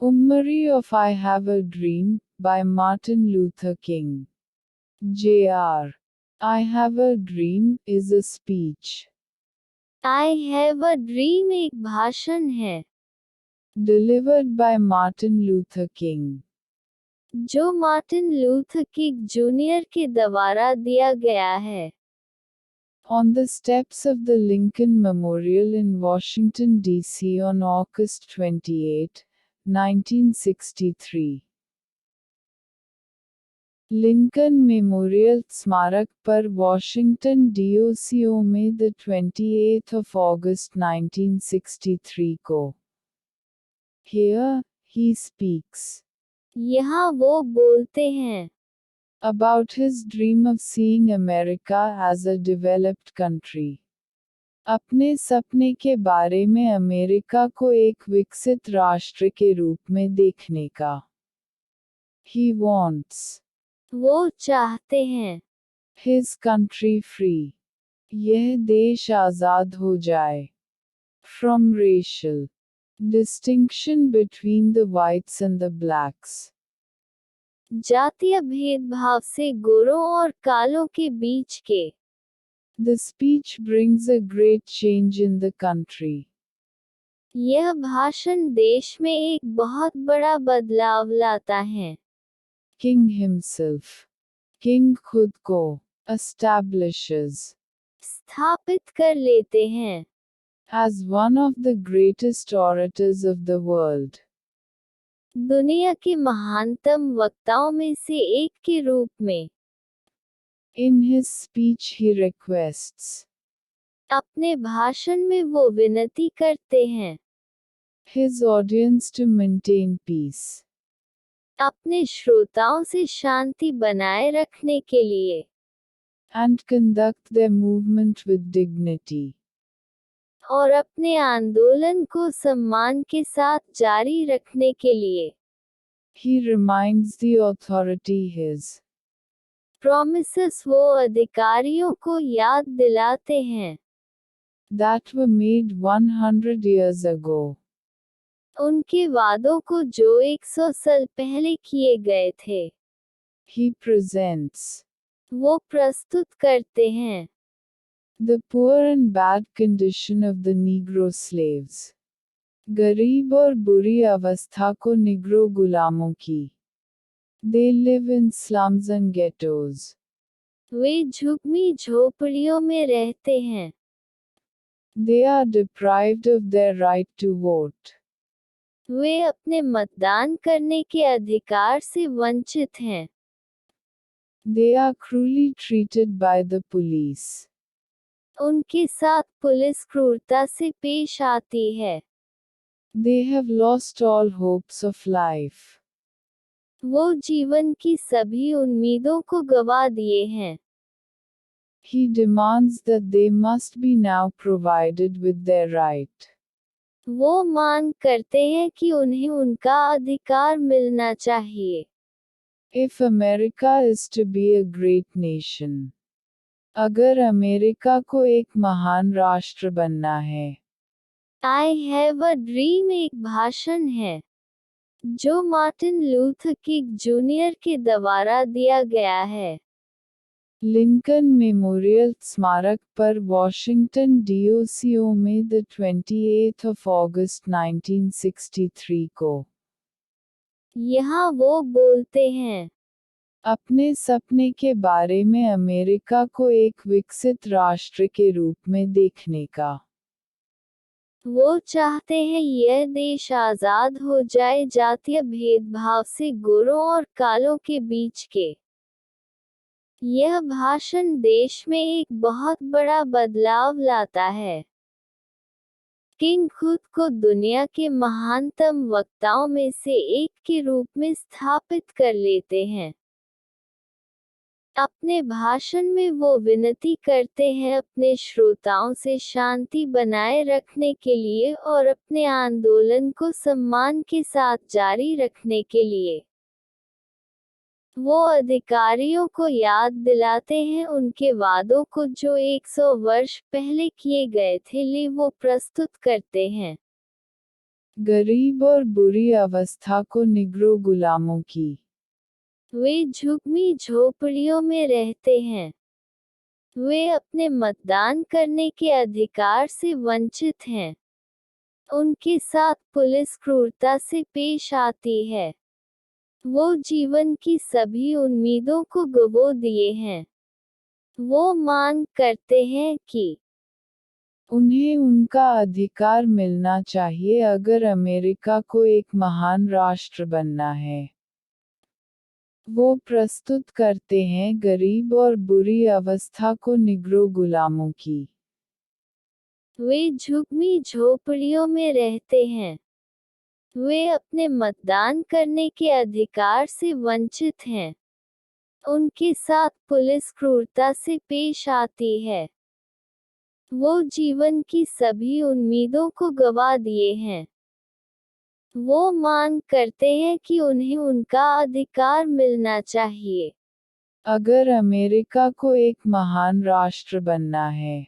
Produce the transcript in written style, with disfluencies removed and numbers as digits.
Summary of I Have a Dream, by Martin Luther King. Jr. I Have a Dream is a speech. I have a dream एक भाषण है Delivered by Martin Luther King. जो Martin Luther king junior के द्वारा दिया गया है On the steps of the Lincoln Memorial in Washington, D.C. on August 28, 1963. Lincoln memorial स्मारक पर वॉशिंगटन डीओसीओ में 28 अगस्त 1963 को. Here, he speaks यहाँ वो बोलते हैं about his dream of seeing America as a developed country. अपने सपने के बारे में अमेरिका को एक विकसित राष्ट्र के रूप में देखने का. He wants वो चाहते हैं his country free. यह देश आज़ाद हो जाए. From racial distinction between the whites and the blacks. जातीय भेदभाव से गोरों और कालों के बीच के The speech brings a great change in the country. यह भाषण देश में एक बहुत बड़ा बदलाव लाता है King himself. King खुद को establishes स्थापित कर लेते हैं as one of the greatest orators of the world. दुनिया के महानतम वक्ताओं में से एक के रूप में In his speech he requests अपने भाषण में वो विनती करते हैं his audience to maintain peace. अपने श्रोताओं से शांति बनाए रखने के लिए And conduct their movement with dignity. और अपने आंदोलन को सम्मान के साथ जारी रखने के लिए He reminds the authority his promises वो अधिकारियों को याद दिलाते हैं that were made 100 years ago. उनके वादों को जो 100 साल पहले किए गए थे He presents वो प्रस्तुत करते हैं the poor and bad condition of the Negro slaves. गरीब और बुरी अवस्था को निग्रो गुलामों की. They live in slums and ghettos. वे झुग्गी झोपड़ियों में रहते हैं They are deprived of their right to vote. वे अपने मतदान करने के अधिकार से वंचित हैं They are cruelly treated by the police. उनके साथ पुलिस क्रूरता से पेश आती है They have lost all hopes of life. वो जीवन की सभी उम्मीदों को गवा दिए हैं He demands that they must be now provided with their right. वो मांग करते हैं कि उन्हें उनका अधिकार मिलना चाहिए If America is to be a great nation. अगर अमेरिका को एक महान राष्ट्र बनना है. I have a dream एक भाषण है जो मार्टिन लूथर किंग जूनियर के द्वारा दिया गया है लिंकन मेमोरियल स्मारक पर वॉशिंगटन डीओसीओ में 28 अगस्त 1963 को. यहाँ वो बोलते हैं अपने सपने के बारे में अमेरिका को एक विकसित राष्ट्र के रूप में देखने का. वो चाहते हैं यह देश आज़ाद हो जाए जातीय भेदभाव से गोरों और कालों के बीच के यह भाषण देश में एक बहुत बड़ा बदलाव लाता है किंग खुद को दुनिया के महानतम वक्ताओं में से एक के रूप में स्थापित कर लेते हैं अपने भाषण में वो विनती करते हैं अपने श्रोताओं से शांति बनाए रखने के लिए और अपने आंदोलन को सम्मान के साथ जारी रखने के लिए वो अधिकारियों को याद दिलाते हैं उनके वादों को जो 100 वर्ष पहले किए गए थे वो प्रस्तुत करते हैं गरीब और बुरी अवस्था को निग्रो गुलामों की। वे झुग्गी झोपड़ियों में रहते हैं। वे अपने मतदान करने के अधिकार से वंचित हैं। उनके साथ पुलिस क्रूरता से पेश आती है। वो जीवन की सभी उम्मीदों को गंवा दिए हैं। वो मांग करते हैं कि उन्हें उनका अधिकार मिलना चाहिए अगर अमेरिका को एक महान राष्ट्र बनना है। वो प्रस्तुत करते हैं गरीब और बुरी अवस्था को निग्रो गुलामों की। वे झुग्गी झोपड़ियों में रहते हैं। वे अपने मतदान करने के अधिकार से वंचित हैं। उनके साथ पुलिस क्रूरता से पेश आती है। वो जीवन की सभी उम्मीदों को गंवा दिए हैं। वो मांग करते हैं कि उन्हें उनका अधिकार मिलना चाहिए। अगर अमेरिका को एक महान राष्ट्र बनना है,